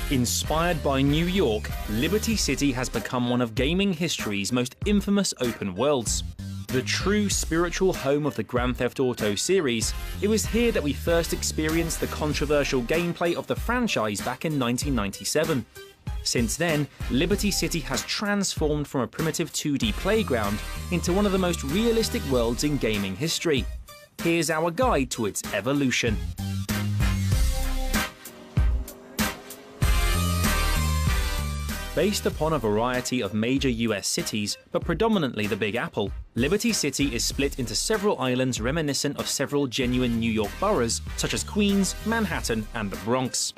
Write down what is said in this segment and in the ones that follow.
Inspired by New York, Liberty City has become one of gaming history's most infamous open worlds. The true spiritual home of the Grand Theft Auto series, it was here that we first experienced the controversial gameplay of the franchise back in 1997. Since then, Liberty City has transformed from a primitive 2D playground into one of the most realistic worlds in gaming history. Here's our guide to its evolution. Based upon a variety of major US cities, but predominantly the Big Apple, Liberty City is split into several islands reminiscent of several genuine New York boroughs, such as Queens, Manhattan, and the Bronx.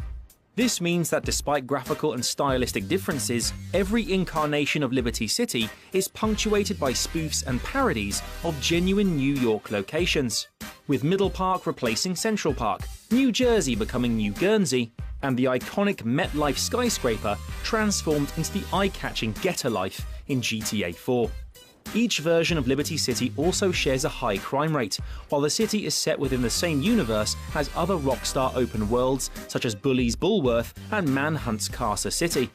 This means that despite graphical and stylistic differences, every incarnation of Liberty City is punctuated by spoofs and parodies of genuine New York locations, with Middle Park replacing Central Park, New Jersey becoming New Guernsey, and the iconic MetLife skyscraper transformed into the eye-catching Getter Life in GTA 4. Each version of Liberty City also shares a high crime rate, while the city is set within the same universe as other Rockstar open worlds such as Bully's Bulworth and Manhunt's Carcer City.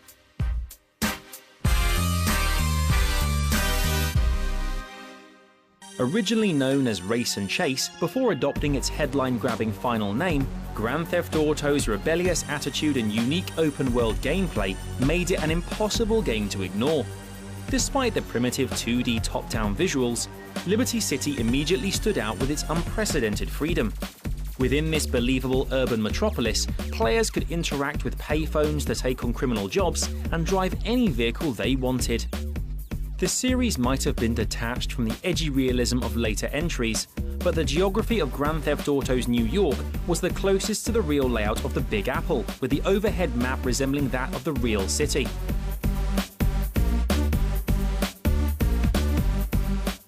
Originally known as Race and Chase before adopting its headline-grabbing final name, Grand Theft Auto's rebellious attitude and unique open-world gameplay made it an impossible game to ignore. Despite the primitive 2D top-down visuals, Liberty City immediately stood out with its unprecedented freedom. Within this believable urban metropolis, players could interact with payphones to take on criminal jobs and drive any vehicle they wanted. The series might have been detached from the edgy realism of later entries, but the geography of Grand Theft Auto's New York was the closest to the real layout of the Big Apple, with the overhead map resembling that of the real city.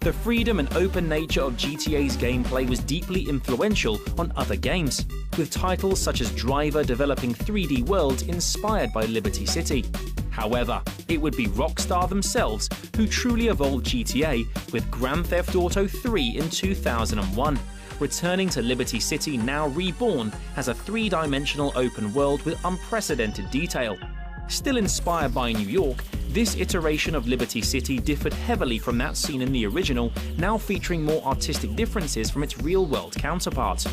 The freedom and open nature of GTA's gameplay was deeply influential on other games, with titles such as Driver developing 3D worlds inspired by Liberty City. However, it would be Rockstar themselves who truly evolved GTA with Grand Theft Auto 3 in 2001, returning to Liberty City now reborn as a three-dimensional open world with unprecedented detail. Still inspired by New York, this iteration of Liberty City differed heavily from that seen in the original, now featuring more artistic differences from its real-world counterpart.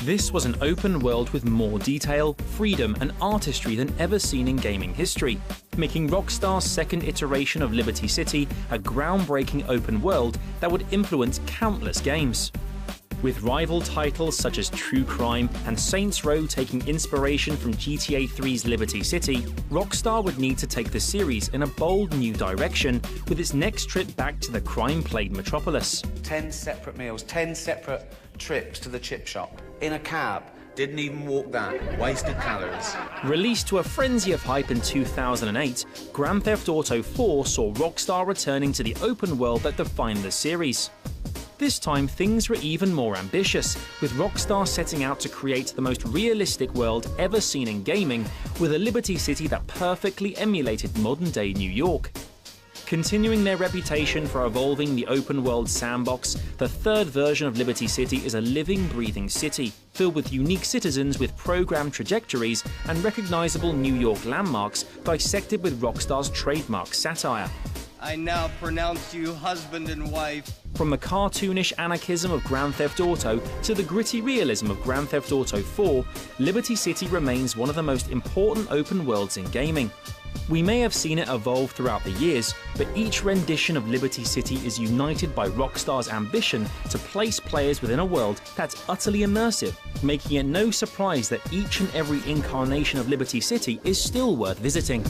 This was an open world with more detail, freedom, and artistry than ever seen in gaming history, making Rockstar's second iteration of Liberty City a groundbreaking open world that would influence countless games. With rival titles such as True Crime and Saints Row taking inspiration from GTA 3's Liberty City, Rockstar would need to take the series in a bold new direction with its next trip back to the crime-plagued metropolis. 10 separate meals, 10 separate trips to the chip shop, in a cab. Didn't even walk that. Wasted calories. Released to a frenzy of hype in 2008, Grand Theft Auto 4 saw Rockstar returning to the open world that defined the series. This time, things were even more ambitious, with Rockstar setting out to create the most realistic world ever seen in gaming, with a Liberty City that perfectly emulated modern-day New York. Continuing their reputation for evolving the open-world sandbox, the third version of Liberty City is a living, breathing city, filled with unique citizens with programmed trajectories and recognizable New York landmarks dissected with Rockstar's trademark satire. I now pronounce you husband and wife. From the cartoonish anarchism of Grand Theft Auto to the gritty realism of Grand Theft Auto 4, Liberty City remains one of the most important open worlds in gaming. We may have seen it evolve throughout the years, but each rendition of Liberty City is united by Rockstar's ambition to place players within a world that's utterly immersive, making it no surprise that each and every incarnation of Liberty City is still worth visiting.